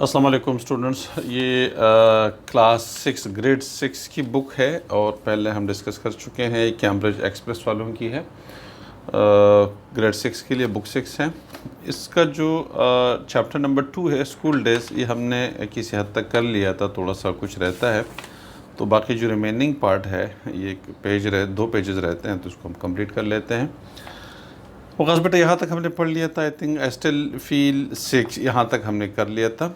अस्सलाम वालेकुम स्टूडेंट्स। ये क्लास 6 ग्रेड 6 की बुक है और पहले हम डिस्कस कर चुके हैं। ये कैम्ब्रिज एक्सप्रेस वालों की है। ग्रेड 6 के लिए बुक 6 है। इसका जो चैप्टर नंबर 2 है स्कूल डेज़, ये हमने किसी हद तक कर लिया था, थोड़ा सा कुछ रहता है। तो बाकी जो रिमेनिंग पार्ट है, ये दो पेजेस रहते हैं, तो उसको हम कंप्लीट कर लेते हैं। वकास बेटा यहाँ तक हमने पढ़ लिया था। I think I still feel 6 यहाँ तक हमने कर लिया था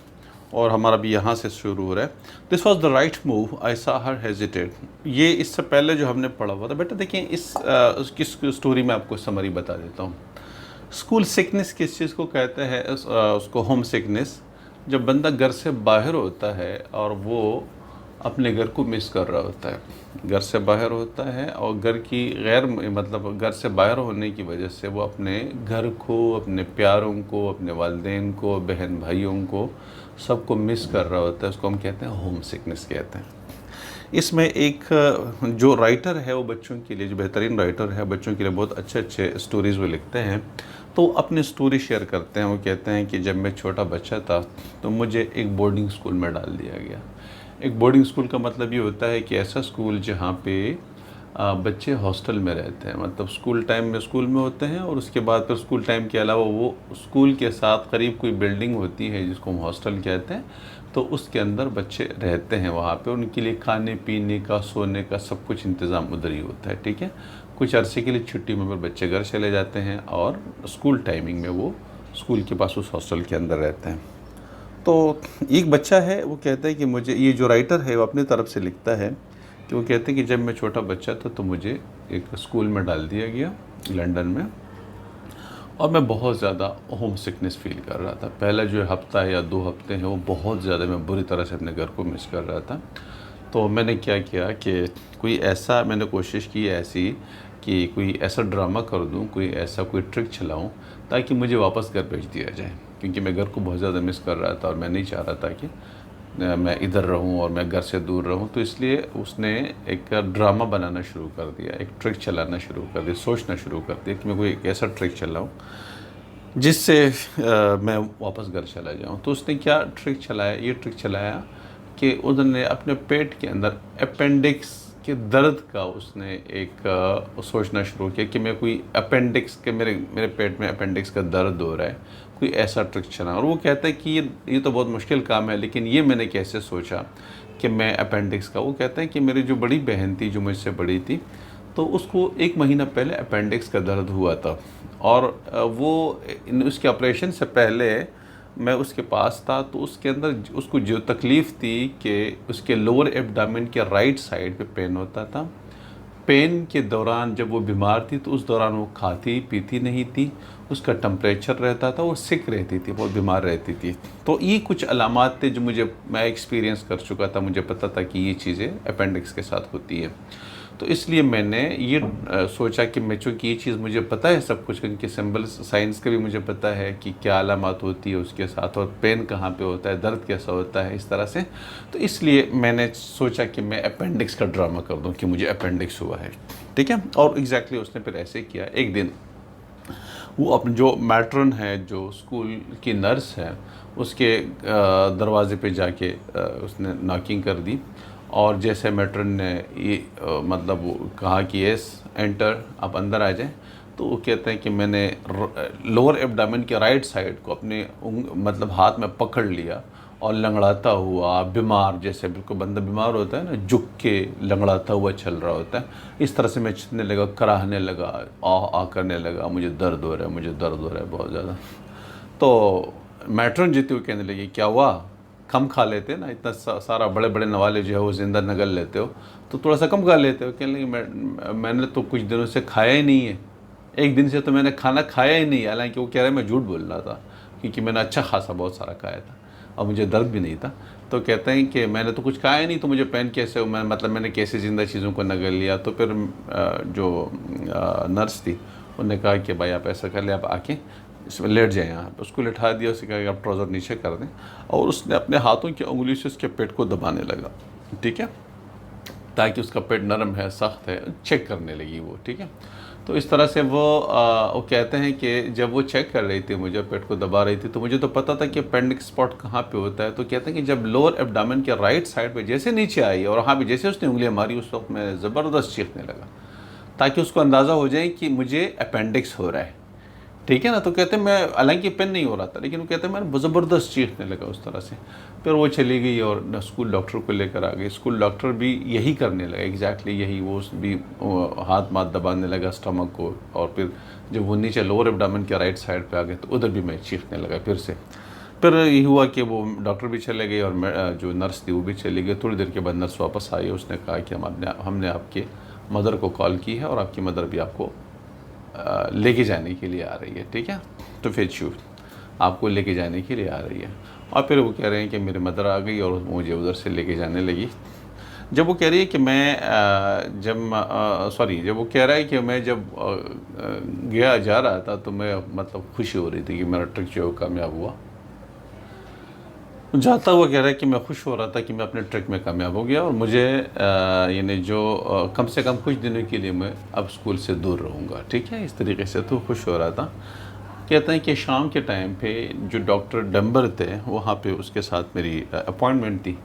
और हमारा भी यहाँ से शुरू हो रहा है। This was the right move, I saw her hesitate. ये इससे पहले जो हमने पढ़ा हुआ था बेटा, देखिए उसकी स्टोरी में आपको समरी बता देता हूँ। स्कूल सिकनेस किस चीज़ को कहते हैं? उसको होम सिकनेस। जब बंदा घर से बाहर होता है और वो अपने घर को मिस कर रहा होता है, घर से बाहर होता है और घर की मतलब घर से बाहर होने की वजह से वो अपने घर को, अपने प्यारों को, अपने वालिदैन को, बहन भाइयों को, सबको मिस कर रहा होता है। उसको हम कहते हैं होम सिकनेस कहते हैं। इसमें एक जो राइटर है वो बच्चों के लिए, जो बेहतरीन राइटर है, बच्चों के लिए बहुत अच्छे अच्छे स्टोरीज़ वो लिखते हैं। तो अपनी स्टोरी शेयर करते हैं। वो कहते हैं कि जब मैं छोटा बच्चा था तो मुझे एक बोर्डिंग स्कूल में डाल दिया गया। एक बोर्डिंग स्कूल का मतलब ये होता है कि ऐसा स्कूल जहाँ पे बच्चे हॉस्टल में रहते हैं, मतलब स्कूल टाइम में स्कूल में होते हैं और उसके बाद फिर स्कूल टाइम के अलावा वो स्कूल के साथ करीब कोई बिल्डिंग होती है जिसको हम हॉस्टल कहते हैं, तो उसके अंदर बच्चे रहते हैं। वहाँ पे उनके लिए खाने पीने का, सोने का सब कुछ इंतज़ाम उधर ही होता है। ठीक है, कुछ अरसे के लिए छुट्टी में फिर बच्चे घर चले जाते हैं और स्कूल टाइमिंग में वो स्कूल के पास उस हॉस्टल के अंदर रहते हैं। तो एक बच्चा है, वो कहता है कि मुझे, ये जो राइटर है वो अपनी तरफ से लिखता है कि वो कहते हैं कि जब मैं छोटा बच्चा था तो मुझे एक स्कूल में डाल दिया गया लंदन में और मैं बहुत ज़्यादा होम सिकनेस फील कर रहा था। पहला जो हफ़्ता या 2 हफ्ते हैं वो बहुत ज़्यादा मैं बुरी तरह से अपने घर को मिस कर रहा था। तो मैंने क्या किया कि मैंने कोशिश की ऐसी कि कोई ऐसा ड्रामा कर दूं, कोई ट्रिक चलाऊं ताकि मुझे वापस घर भेज दिया जाए, क्योंकि मैं घर को बहुत ज़्यादा मिस कर रहा था और मैं नहीं चाह रहा था कि मैं इधर रहूं और मैं घर से दूर रहूं। तो इसलिए उसने एक ड्रामा बनाना शुरू कर दिया, एक ट्रिक चलाना शुरू कर दिया, सोचना शुरू कर दिया कि मैं कोई एक ऐसा ट्रिक चलाऊं जिससे मैं वापस घर चला जाऊं। तो उसने क्या ट्रिक चलाया? ये ट्रिक चलाया कि उन्होंने अपने पेट के अंदर अपेंडिक्स के दर्द का उसने एक सोचना शुरू किया कि मैं कोई अपेंडिक्स के, मेरे पेट में अपेंडिक्स का दर्द हो रहा है, कोई ऐसा ट्रिक चला। और वो कहता है कि ये तो बहुत मुश्किल काम है, लेकिन ये मैंने कैसे सोचा कि मैं अपेंडिक्स का। वो कहता है कि मेरी जो बड़ी बहन थी, जो मुझसे बड़ी थी, तो उसको 1 महीना पहले अपेंडिक्स का दर्द हुआ था और उसके ऑपरेशन से पहले मैं उसके पास था। तो उसके अंदर उसको जो तकलीफ़ थी कि उसके लोअर एब्डामेन के राइट साइड पे पेन होता था। पेन के दौरान जब वो बीमार थी तो उस दौरान वो खाती पीती नहीं थी, उसका टेम्परेचर रहता था, वो सिक रहती थी, बहुत बीमार रहती थी। तो ये कुछ अलामात थे जो मैं एक्सपीरियंस कर चुका था, मुझे पता था कि ये चीज़ें अपेंडिक्स के साथ होती है। तो इसलिए मैंने ये सोचा कि मैं, चूँकि ये चीज़ मुझे पता है सब कुछ, क्योंकि सिंबल साइंस का भी मुझे पता है कि क्या अलामात होती है उसके साथ और पेन कहाँ पे होता है, दर्द कैसा होता है, इस तरह से। तो इसलिए मैंने सोचा कि मैं अपेंडिक्स का ड्रामा कर दूं कि मुझे अपेंडिक्स हुआ है। ठीक है, और एग्जैक्टली उसने फिर ऐसे किया। एक दिन वो अपने जो मैट्रन है, जो स्कूल की नर्स है, उसके दरवाजे पे जाके उसने नॉकिंग कर दी और जैसे मैट्रन ने ये मतलब वो कहा कि यस एंटर, आप अंदर आ जाएं, तो वो कहते हैं कि मैंने लोअर एब्डामेन के राइट साइड को अपने मतलब हाथ में पकड़ लिया और लंगड़ाता हुआ, बीमार जैसे बिल्कुल बंदा बीमार होता है ना, झुक के लंगड़ाता हुआ चल रहा होता है, इस तरह से मैं चलने लगा, कराहने लगा, आ करने लगा, मुझे दर्द हो रहा है, मुझे दर्द हो रहा है बहुत ज़्यादा। तो मैट्रन जीते हुए कहने लगी, क्या हुआ, कम खा लेते ना, इतना सारा बड़े बड़े नवाले जो है वो ज़िंदा नगल लेते हो, तो थोड़ा सा कम खा लेते हो। कहने लगी, मैंने तो कुछ दिनों से खाया ही नहीं है, 1 दिन से तो मैंने खाना खाया ही नहीं। हालांकि वो कह रहा है मैं झूठ बोल रहा था, क्योंकि मैंने अच्छा खासा बहुत सारा खाया था और मुझे दर्द भी नहीं था। तो कहते हैं कि मैंने तो कुछ खाया ही नहीं, तो मुझे पेन कैसे हो, मैंने कैसे ज़िंदा चीज़ों को नगल लिया। तो फिर जो नर्स थी उन्होंने कहा कि भाई आप ऐसा कर ले, आप आके इसमें लेट जाए यहाँ पर। उसको लिटा दिया, उसे कहा कि आप ट्राउज़र नीचे कर दें, और उसने अपने हाथों की उंगली से उसके पेट को दबाने लगा। ठीक है, ताकि उसका पेट नरम है, सख्त है, चेक करने लगी वो। ठीक है, तो इस तरह से वो कहते हैं कि जब वो चेक कर रही थी, मुझे पेट को दबा रही थी, तो मुझे तो पता था कि अपेंडिक्स स्पॉट कहाँ पे होता है। तो कहते हैं कि जब लोअर एब्डामन के राइट साइड पे जैसे नीचे आई और वहाँ पे जैसे उसने उंगलियाँ मारी, उस वक्त मैं ज़बरदस्त चीखने लगा, ताकि उसको अंदाज़ा हो जाए कि मुझे अपेंडिक्स हो रहा है, ठीक है ना। तो कहते हैं मैं, हालांकि पेन नहीं हो रहा था, लेकिन वो कहते हैं मैं ज़बरदस्त चीखने लगा उस तरह से। फिर वो चली गई और स्कूल डॉक्टर को लेकर आ गई। स्कूल डॉक्टर भी यही करने लगा, एग्जैक्टली यही, वो हाथ माथ दबाने लगा स्टमक को। और फिर जब वो नीचे लोअर एब्डामन के राइट साइड पे आ गए, तो उधर भी मैं चीखने लगा फिर से। फिर ये हुआ कि वो डॉक्टर भी चले गए और जो नर्स थी वो भी चली गई। थोड़ी देर के बाद नर्स वापस आई, उसने कहा कि हमने आपके मदर को कॉल की है और आपकी मदर भी आपको लेके जाने के लिए आ रही है, ठीक है। तो फिर आपको लेके जाने के लिए आ रही है। और फिर वो कह रहे हैं कि मेरी मदर आ गई और मुझे उधर से लेके जाने लगी। जब वो कह रही है कि मैं जब वो कह रहा है कि मैं जब जा रहा था, तो मैं मतलब खुशी हो रही थी कि मेरा ट्रिक जो है कामयाब हुआ। जाता हुआ कह रहा है कि मैं खुश हो रहा था कि मैं अपने ट्रिक में कामयाब हो गया और मुझे यानी जो कम से कम कुछ दिनों के लिए मैं अब स्कूल से दूर रहूँगा, ठीक है। इस तरीके से तो खुश हो रहा था। कहते हैं कि शाम के टाइम पे जो डॉक्टर डम्बर थे, वहाँ पे उसके साथ मेरी अपॉइंटमेंट थी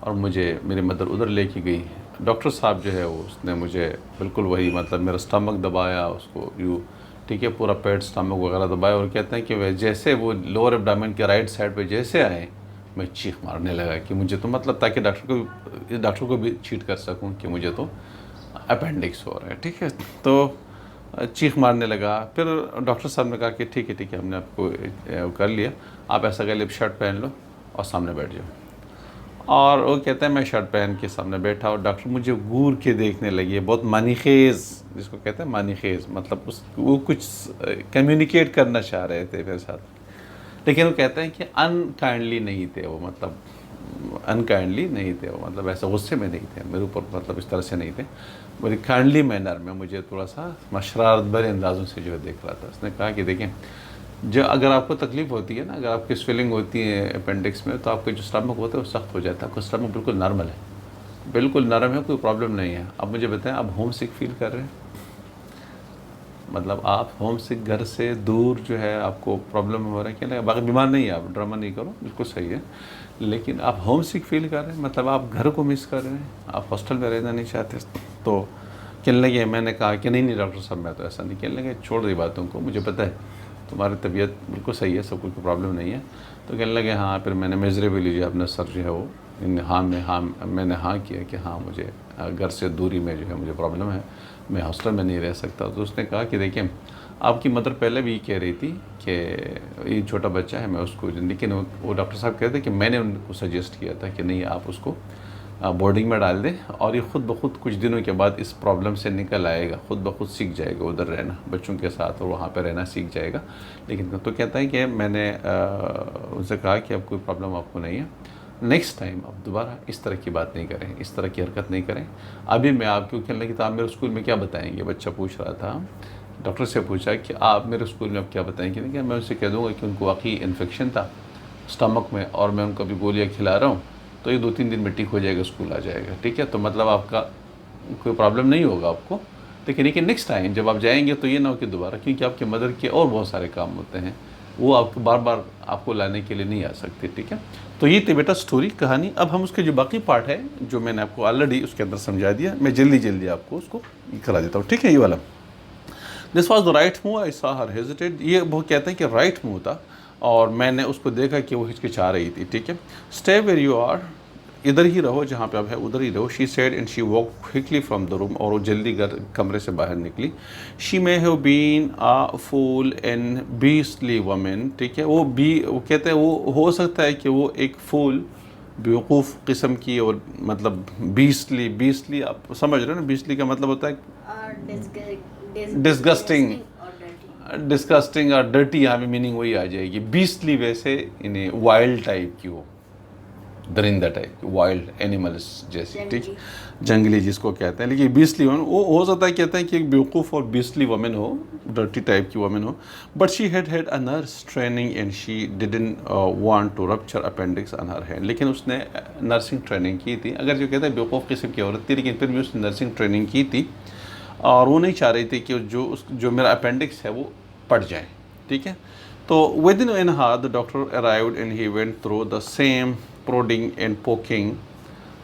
और मुझे मेरी मदर उधर लेके गई। डॉक्टर साहब जो है वो, उसने मुझे बिल्कुल वही, मतलब मेरा स्टमक दबाया उसको यूँ, ठीक है, पूरा पेट स्टमक वगैरह दबाया। और कहते हैं कि वह जैसे वो लोअर एब्डामन के राइट साइड पे जैसे आए, मैं चीख मारने लगा कि मुझे तो, मतलब ताकि डॉक्टर को भी चीट कर सकूं कि मुझे तो अपेंडिक्स हो रहा है, ठीक है। तो चीख मारने लगा। फिर डॉक्टर साहब ने कहा कि ठीक है हमने आपको कर लिया, आप ऐसा कर लिए शर्ट पहन लो और सामने बैठ जाओ। और वो कहते हैं मैं शर्ट पहन के सामने बैठा और डॉक्टर मुझे घूर के देखने लगी, बहुत मानीखेज़, जिसको कहते हैं मानीखेज़, मतलब वो कुछ कम्युनिकेट करना चाह रहे थे मेरे साथ। लेकिन वो कहते हैं कि अनकाइंडली नहीं थे वो, मतलब अनकाइंडली नहीं थे वो, मतलब ऐसा गुस्से में नहीं थे मेरे ऊपर, मतलब इस तरह से नहीं थे, बड़ी काइंडली मैनर में मुझे थोड़ा सा मशरारत भरे अंदाज़ों से जो है देख रहा था। उसने कहा कि देखें, जो अगर आपको तकलीफ़ होती है ना, अगर आपकी स्वेलिंग होती है अपेंडिक्स में, तो आपका जो स्टमक होता है वो सख्त हो जाता है। आपका स्टमक बिल्कुल नॉर्मल है, बिल्कुल नरम है, कोई प्रॉब्लम नहीं है। अब मुझे बताएं, आप होम सिक फील कर रहे हैं, मतलब आप होम सिक, घर से दूर जो है आपको प्रॉब्लम हो रहा है, क्या नहीं, बाकी बीमार नहीं है आप, ड्रामा नहीं करो, बिल्कुल सही है। लेकिन आप होम सिक फील कर रहे हैं, मतलब आप घर को मिस कर रहे हैं, आप हॉस्टल में रहना नहीं चाहते। तो कहने लगे, मैंने कहा कि नहीं डॉक्टर साहब मैं तो ऐसा नहीं। कहने लगे छोड़ दी बातों को, मुझे पता है तुम्हारी तबीयत बिल्कुल सही है, सब कुछ प्रॉब्लम नहीं है। तो कहने लगे हाँ। फिर मैंने मेजरेबली जो अपना सर जो है वो मैंने हाँ किया कि हाँ मुझे घर से दूरी में जो है मुझे प्रॉब्लम है, मैं हॉस्टल में नहीं रह सकता। तो उसने कहा कि देखिए, आपकी मदर पहले भी कह रही थी कि ये छोटा बच्चा है, मैं उसको, लेकिन वो डॉक्टर साहब कह रहे थे कि मैंने उनको सजेस्ट किया था कि नहीं आप उसको बोर्डिंग में डाल दें और ये ख़ुद ब खुद कुछ दिनों के बाद इस प्रॉब्लम से निकल आएगा, ख़ुद ब खुद सीख जाएगा उधर रहना बच्चों के साथ और वहाँ पे रहना सीख जाएगा। लेकिन तो कहता है कि मैंने उनसे कहा कि अब कोई प्रॉब्लम आपको नहीं है, नेक्स्ट टाइम आप दोबारा इस तरह की बात नहीं करें, इस तरह की हरकत नहीं करें। अभी मैं आपको कहने लगी, तो आप मेरे स्कूल में क्या बताएंगे, बच्चा पूछ रहा था। डॉक्टर से पूछा कि आप मेरे स्कूल में अब क्या बताएंगे। कि मैं उनसे कह दूँगा कि उनको वाकई इन्फेक्शन था स्टमक में और मैं उनको अभी गोलियाँ खिला रहा हूँ, तो ये 2-3 दिन में ठीक हो जाएगा, स्कूल आ जाएगा, ठीक है। तो मतलब आपका कोई प्रॉब्लम नहीं होगा आपको। लेकिन नेक्स्ट टाइम जब आप जाएंगे तो ये ना हो कि दोबारा, क्योंकि आपकी मदर के और बहुत सारे काम होते हैं, वो आपको बार बार आपको लाने के लिए नहीं आ सकते, ठीक है। तो ये थी बेटा स्टोरी, कहानी। अब हम उसके जो बाकी पार्ट है, जो मैंने आपको ऑलरेडी उसके अंदर समझा दिया, मैं जल्दी आपको उसको करा देता हूँ, ठीक है। ये वाला, this was the right move, I saw her hesitate. ये वो कहते हैं कि राइट मूव था और मैंने उसको देखा कि वो हिचकिचा रही थी, ठीक है। स्टे वेयर यू आर, इधर ही रहो जहाँ पे अब है, उधर ही रहो। She said and she walk quickly from the room, और वो जल्दी कमरे से बाहर निकली। She may have been a fool and beastly women, ठीक है। वो कहते हैं वो हो सकता है कि वो एक फूल, बेवकूफ़ किस्म की, और मतलब बीस्टली आप समझ रहे हो ना, बीस्टली का मतलब होता है डिस्गस्टिंग और डर्टी, यहाँ पे मीनिंग वही आ जाएगी। बीस्टली वैसे इन्हें वाइल्ड टाइप की हो, दरिंदा टाइप की, वाइल्ड एनिमल्स जैसे, ठीक, जंगली जिसको कहते हैं। लेकिन बीस्टली वुमन, वो हो सकता है, कहते हैं कि एक बेवकूफ़ और बीस्टली वुमन हो, डर्टी टाइप की वुमन हो। But she had a nurse training and she didn't want to rupture appendix on her hand. लेकिन उसने नर्सिंग ट्रेनिंग की थी, अगर जो कहते हैं बेवकूफ़ किस्म की औरत थी, लेकिन फिर भी उसने नर्सिंग ट्रेनिंग की थी और वो नहीं चाह रही थी कि जो मेरा अपेंडिक्स है वो पड़ जाए, ठीक है। तो within an hour the doctor arrived and he went through the same prodding and poking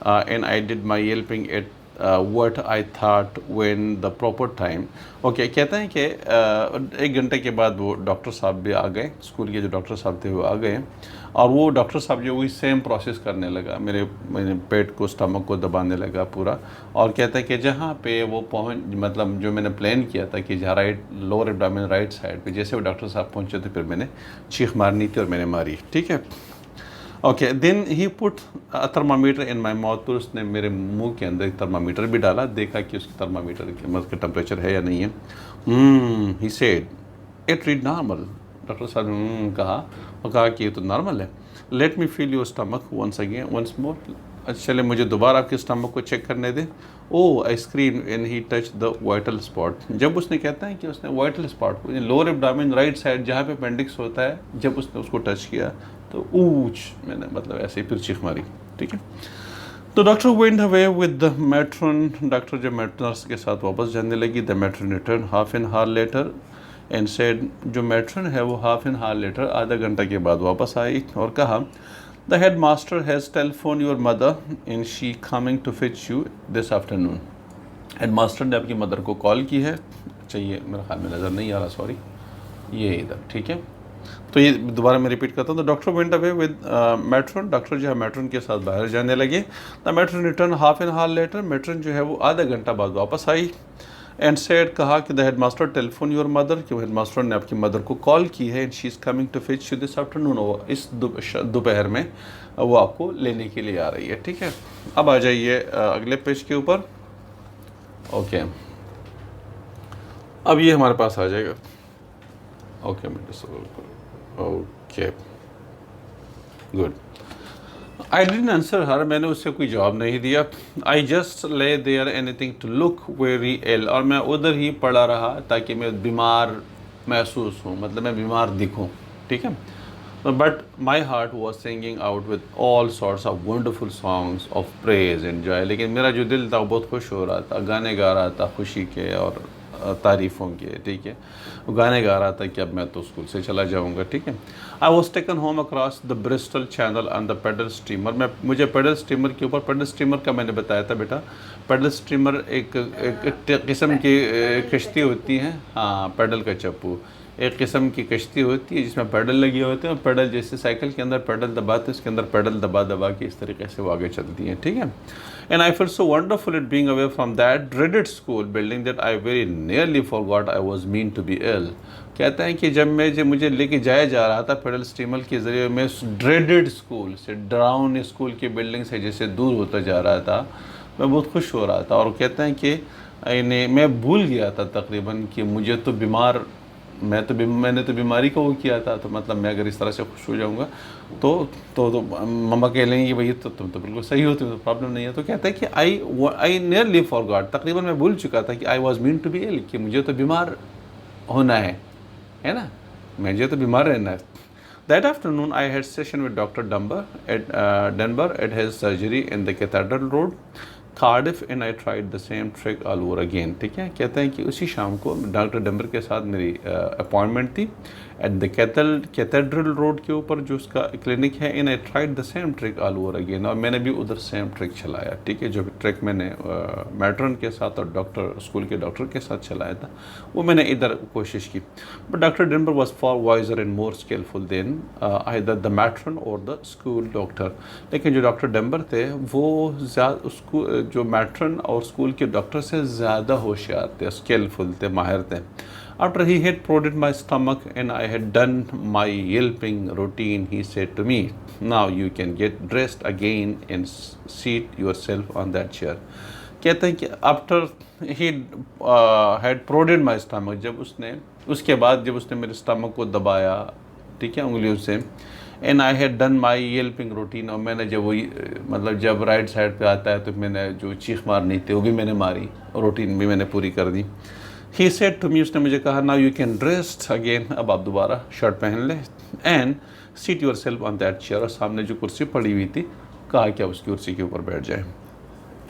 and I did my yelping at what I thought when the proper time. Okay, कहते हैं कि 1 घंटे के बाद वो डॉक्टर साहब भी आ गए, स्कूल के जो डॉक्टर साहब थे वो आ गए, और वो डॉक्टर साहब जो वही सेम प्रोसेस करने लगा, मेरे पेट को, स्टमक को दबाने लगा पूरा। और कहता है कि जहाँ पे वो पहुँच, मतलब जो मैंने प्लान किया था कि जहाँ right lower abdomen right side पे, जैसे वो डॉक्टर साहब पहुँचे तो फिर मैंने चीख मारनी थी और मैंने मारी, ठीक है। Okay, then he put thermometer in my mouth, फिर उसने मेरे मुंह के अंदर एक थर्मामीटर भी डाला, देखा कि उसकी थर्मामीटर के मतलब टेम्परेचर है या नहीं है। He said it read normal. Doctor साहब ने कहा और कहा कि ये तो नॉर्मल है। Let me feel your stomach once more. चले मुझे दोबारा आपके स्टमक को चेक करने दें। Oh I screamed and he touched the vital spot. जब उसने कहता है कि उसने वाइटल स्पॉट को, लोअर एब्डोमेन राइट साइड जहाँ पे अपेंडिक्स होता है, जब उसने उसको टच किया तो ऊच मैंने मतलब ऐसे ही फिर चीख मारी, ठीक है। तो doctor went away with the matron. Doctor जब नर्स के साथ वापस जाने लगी, the matron return half an hour later and said, जो मैट्रन है वो हाफ एन हावर लेटर, आधा घंटा के बाद वापस आई और कहा, the head master has telephone your mother and she coming to fetch you this afternoon. Head master ने आपकी मदर को कॉल की है। चाहिए मेरे ख्याल में नज़र नहीं आ रहा, सॉरी, ये इधर, ठीक है। तो ये दोबारा मैं रिपीट करता हूँ। तो doctor went away with matron. Doctor जो है मैट्रन के साथ बाहर जाने लगे। The matron return half an hour later. Matron जो है वो आधा घंटा बाद वापस आई एंड सेड, कहा कि the head master telephone your mother, कि हेड मास्टर ने आपकी मदर को कॉल की है and she is coming to fetch you this afternoon. इस दोपहर में वो आपको लेने के लिए आ रही है, ठीक है। अब आ जाइए अगले पेज के ऊपर। ओके, अब ये हमारे पास आ जाएगा। Okay okay good. I didn't answer her, मैंने उससे कोई जवाब नहीं दिया। I just lay there anything to look very ill, और मैं उधर ही पड़ा रहा ताकि मैं बीमार महसूस हूँ, मतलब मैं बीमार दिखूँ, ठीक है। But my heart was singing out with all sorts of wonderful songs of praise and joy. लेकिन मेरा जो दिल था वो बहुत खुश हो रहा था, गाने गा रहा था खुशी के और तारीफ़ों के, ठीक है। वो गाने गा रहा था कि अब मैं तो स्कूल से चला जाऊंगा, ठीक है। I was taken home across the Bristol channel on the paddle steamer. मुझे पैडल स्टीमर के ऊपर, पैडल स्टीमर का मैंने बताया था बेटा, पैडल स्टीमर एक किस्म की कश्ती होती है, हाँ, पैडल का चप्पू, एक किस्म की कश्ती होती है जिसमें पैडल लगे होते हैं, और पैडल जैसे साइकिल के अंदर पैडल दबाते हैं, उसके अंदर पैडल दबा दबा के इस तरीके से वो आगे चलती हैं, ठीक है। And I feel so wonderful it being away from that dreaded school building that I very nearly forgot I was meant to be ill. कहते हैं कि जब मुझे लेके जाया जा रहा था पैडल स्टीमर के ज़रिए, मैं उस ड्रेडेड स्कूल से, डराउन स्कूल की बिल्डिंग से जैसे दूर होता जा रहा था, मैं बहुत खुश हो रहा था। और कहते हैं कि मैं भूल गया था तकरीबन कि मुझे तो मैंने तो बीमारी को वो किया था, तो मतलब मैं अगर इस तरह से खुश हो जाऊंगा तो मम्मा कह लेंगे कि भाई तुम तो बिल्कुल सही हो, तुम तो प्रॉब्लम नहीं है। तो कहता है कि आई नियरली फॉरगॉट, तकरीबन मैं भूल चुका था कि I was meant to be ill, कि मुझे तो बीमार होना है ना, मुझे तो बीमार रहना है। That afternoon I had session with doctor Dunbar at his surgery in the Cathedral Road Cardiff and I tried the same trick all over again, ठीक है। कहते हैं कि उसी शाम को डॉक्टर डेनबर के साथ मेरी अपॉइंटमेंट थी एट द कैथेड्रल रोड के ऊपर जो उसका क्लिनिक है। And I tried the same trick all over again, और मैंने भी उधर सेम ट्रिक चलाया, ठीक है। जो ट्रिक मैंने मैट्रन के साथ और स्कूल के डॉक्टर के साथ चलाया था, वो मैंने इधर कोशिश की। But doctor Dunbar was far wiser and more skilful than either the matron or the school doctor. लेकिन जो डॉक्टर डेनबर थे वो जो मैट्रन और स्कूल के डॉक्टर से ज़्यादा होशियार थे, स्किलफुल थे, माहिर थे। After he had prodded my stomach and I had done my yelping routine, he said to me, now you can get dressed again and seat yourself on that chair. कहते हैं कि after he had prodded my stomach, उसके बाद जब उसने मेरे stomach को दबाया, ठीक है, उंगलियों से, and I had done my yelping routine, और मैंने जब राइट साइड पे आता है तो मैंने जो चीख मारनी थी वो भी मैंने मारी, रूटीन भी मैंने पूरी कर दी। ही सेड टू मी, उसने मुझे कहा, now you can dress again, अब आप दोबारा शर्ट पहन ले, and seat your self on that chair, और सामने जो कुर्सी पड़ी हुई थी, कहा कि आप उस कुर्सी के ऊपर बैठ जाए।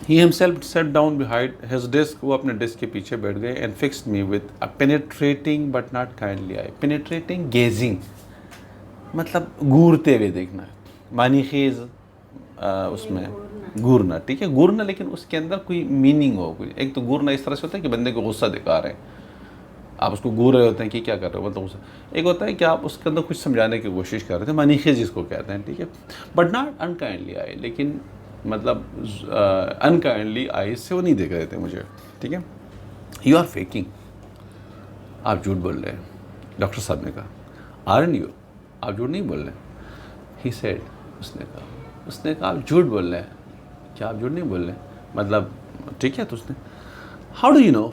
He himself sat down behind his desk. वो अपने डेस्क के पीछे बैठ गए and fixed me with a penetrating but not kindly eye. Penetrating gazing मतलब घूरते हुए देखना, मानी खेज उसमें घूरना, ठीक है, घूरना, लेकिन उसके अंदर कोई मीनिंग हो। कोई एक तो घूरना इस तरह से होता है कि बंदे को गुस्सा दिखा रहे हैं, आप उसको घूर रहे होते हैं कि क्या कर रहे हो, मतलब गुस्सा। एक होता है कि आप उसके अंदर कुछ समझाने की कोशिश कर रहे थे, मानी खेज जिसको कहते हैं, ठीक है, बट नॉट अनकाइंडली आई, लेकिन मतलब अनकाइंडली आईज से वो नहीं देख रहे थे मुझे, ठीक है। यू आर फेकिंग, आप झूठ बोल रहे हैं, डॉक्टर साहब ने कहा। आर एन यू, आप झूठ नहीं बोल रहे। ही सेड, उसने कहा आप झूठ बोल रहे हैं। क्या आप झूठ नहीं बोल रहे, मतलब ठीक है। तो उसने, how do you know,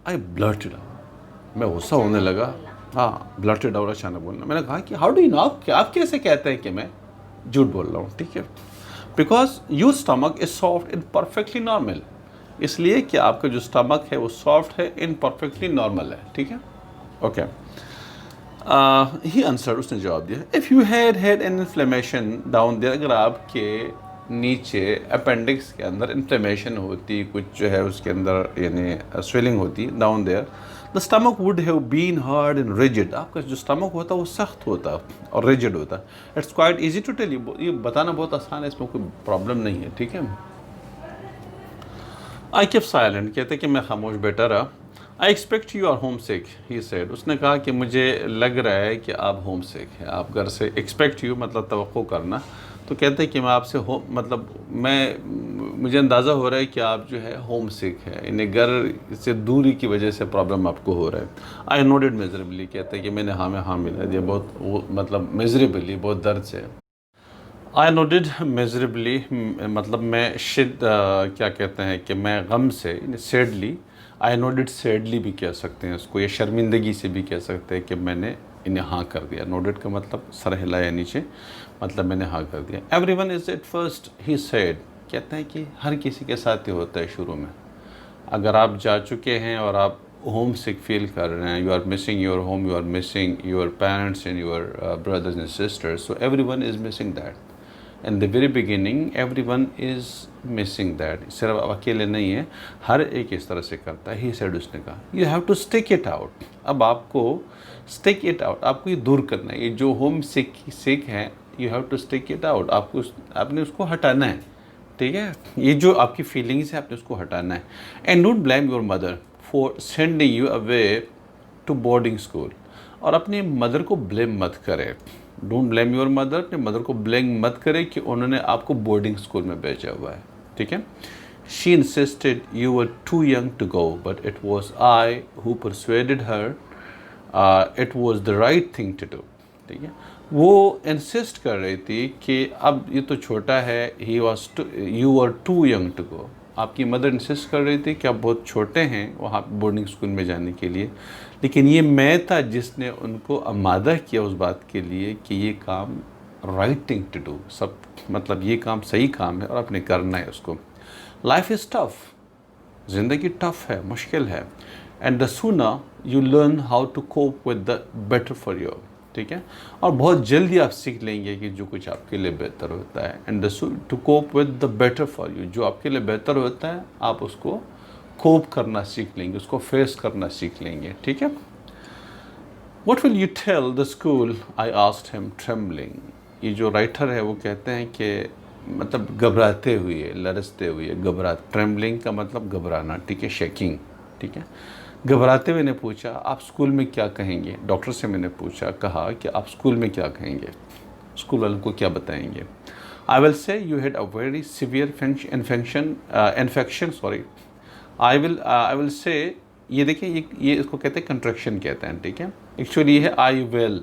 I blurted out, मैं गुस्सा होने लगा, हाँ ब्लर्टेड आउट अचानक बोलना। मैंने कहा कि हाउ डू यू नो, आप कैसे कहते हैं कि मैं झूठ बोल रहा हूँ, ठीक है। Because your stomach is soft and perfectly normal, इसलिए कि आपका जो स्टमक है वो सॉफ्ट है, इन परफेक्टली नॉर्मल है, ठीक है, ओके। ही आंसर, उसने जवाब दिया, if you had an inflammation down there, अगर आपके नीचे अपेंडिक्स के अंदर इन्फ्लेमेशन होती, कुछ जो है उसके अंदर यानी स्वेलिंग होती down there, the stomach would have been hard and rigid, आपका जो स्टमक होता वो सख्त होता और रिजिड होता। It's quite easy to tell you, ये बताना बहुत आसान है, इसमें कोई प्रॉब्लम नहीं है, ठीक है। आई केप्ट साइलेंट, कहते कि मैं खामोश बैठा रहा। I expect you are home sick, he said, उसने कहा कि मुझे लग रहा है कि आप होम सिक हैं, आप घर से, एक्सपेक्ट यू मतलब तवक्को करना, तो कहते हैं कि मैं आपसे हो, मतलब मुझे अंदाज़ा हो रहा है कि आप जो है होम सिक है, इन्हें घर से दूरी की वजह से प्रॉब्लम आपको हो रहा है। आई नोटेड मेजरेबली, कहते हैं कि मैंने हाँ में हाँ मिला दिया, बहुत वो मतलब मेजरेबली, बहुत दर्द से। आई नोटेड मेजरेबली मतलब मैं क्या कहते हैं कि मैं गम से, सैडली, आई नोटेड सैडली भी कह सकते हैं उसको, या शर्मिंदगी से भी कह सकते हैं कि मैंने इन्हें हाँ कर दिया। नोटेड का मतलब सर हिलाया नीचे, मतलब मैंने हाँ कर दिया। Everyone is at first, he said, कहते हैं कि हर किसी के साथ ही होता है शुरू में। अगर आप जा चुके हैं और आप होम सिक फील कर रहे हैं, you are missing your home, you are missing your parents and your brothers and sisters, so everyone is missing that. In the very beginning everyone is missing that, सिर्फ आप अकेले नहीं हैं, हर एक इस तरह से करता है। ही सेड, उसने कहा, you have to stick it out, अब आपको स्टिक इट आउट, आपको ये दूर करना है, ये जो होम सिक है, you have to stick it out, आपने उसको हटाना है, ठीक है, ये जो आपकी फीलिंग्स है आपने उसको हटाना है। And don't blame your mother for sending you away to boarding school, और अपनी मदर को ब्लेम मत करें। डोंट ब्लेम योर मदर, अपने मदर को ब्लेम मत करें कि उन्होंने आपको बोर्डिंग स्कूल में भेजा हुआ है, ठीक है। She insisted you were too young to go, but it was I who persuaded her it was the right thing to do, ठीक है। वो इंसिस्ट कर रही थी कि अब ये तो छोटा है, he was too, you are too young to go, आपकी मदर इंसिस्ट कर रही थी कि आप बहुत छोटे हैं वहाँ बोर्डिंग स्कूल में जाने के लिए, लेकिन ये मैं था जिसने उनको आमादा किया उस बात के लिए कि ये काम राइट थिंग टू डू, सब मतलब ये काम सही काम है और आपने करना है उसको। लाइफ इज़ टफ, ज़िंदगी टफ है, मुश्किल है, and the sooner you learn how to cope with the better for you, ठीक है, और बहुत जल्दी आप सीख लेंगे कि जो कुछ आपके लिए बेहतर होता है। And to cope with the better for you, जो आपके लिए बेहतर होता है आप उसको कोप करना सीख लेंगे, उसको फेस करना सीख लेंगे, ठीक है। What will you tell the school, I asked him trembling, ये जो राइटर है वो कहते हैं कि मतलब घबराते हुए, लरसते हुए, ट्रेम्बलिंग का मतलब घबराना, ठीक है, शेकिंग, ठीक है। घबराते हुए ने पूछा, आप स्कूल में क्या कहेंगे, डॉक्टर से मैंने कहा कि आप स्कूल में क्या कहेंगे, स्कूल वालों को क्या बताएंगे। I will say you had a very severe infection, sorry, I will say, ये देखिए ये इसको कहते हैं कंट्रैक्शन कहते हैं, ठीक है, एक्चुअली ये है I will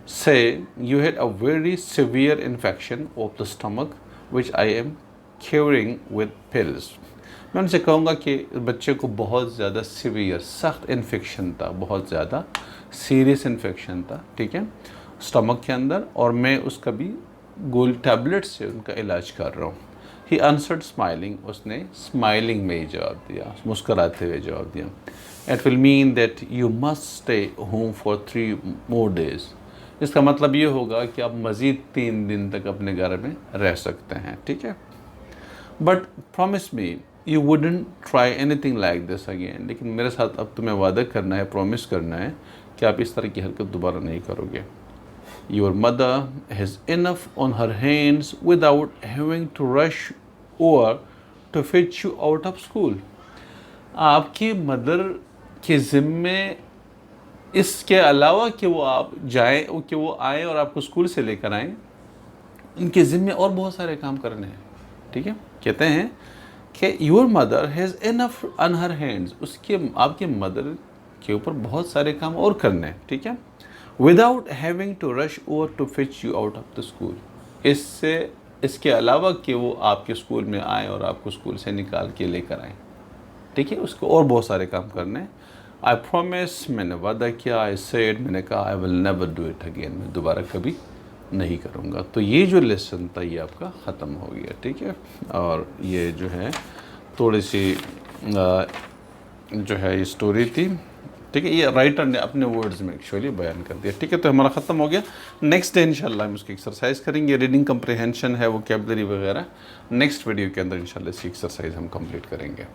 say you had a very severe infection of the stomach which I am curing with pills. मैं उनसे कहूँगा कि बच्चे को बहुत ज़्यादा सीवियर, सख्त इन्फेक्शन था, बहुत ज़्यादा सीरियस इन्फेक्शन था, ठीक है, स्टमक के अंदर, और मैं उसका भी गोल टैबलेट से उनका इलाज कर रहा हूँ। ही आंसर्ड स्माइलिंग, उसने स्माइलिंग में ही जवाब दिया, मुस्कराते हुए जवाब दिया। It will mean that you must stay home for 3 more days, इसका मतलब ये होगा कि आप मज़ीद 3 दिन तक अपने घर में रह सकते हैं, ठीक है। But promise me you wouldn't try anything like this again, लेकिन मेरे साथ अब तुम्हें वादा करना है, प्रॉमिस करना है कि आप इस तरह की हरकत दोबारा नहीं करोगे। Your mother has enough on her hands without having to rush over to fetch you out of school. आपकी मदर के ज़िम्मे इसके अलावा कि वो आप जाएं, कि वो आएँ और आपको स्कूल से लेकर आएँ, उनके ज़िम्मे और बहुत सारे काम करने हैं। ठीक है, कहते हैं कि your mother has enough on her hands, उसके आपके मदर के ऊपर बहुत सारे काम और करने हैं। ठीक है, without having to rush over to fetch you out of the school, इसके अलावा कि वो आपके स्कूल में आए और आपको स्कूल से निकाल के लेकर आए। ठीक है, उसको और बहुत सारे काम करने हैं। आई प्रॉमिस, मैंने वादा किया। आई सेड, मैंने कहा। I will never do it again, मैं दोबारा कभी नहीं करूँगा। तो ये जो लेसन था ये आपका ख़त्म हो गया। ठीक है, और ये जो है थोड़ी सी जो है ये स्टोरी थी। ठीक है, ये राइटर ने अपने वर्ड्स में एक्चुअली बयान कर दिया। ठीक है, तो हमारा ख़त्म हो गया। नेक्स्ट डे इंशाल्लाह हम उसकी एक्सरसाइज करेंगे। रीडिंग कंप्रिहेंशन है, वोकैबुलरी वगैरह नेक्स्ट वीडियो के अंदर इंशाल्लाह इसकी एक्सरसाइज हम कंप्लीट करेंगे।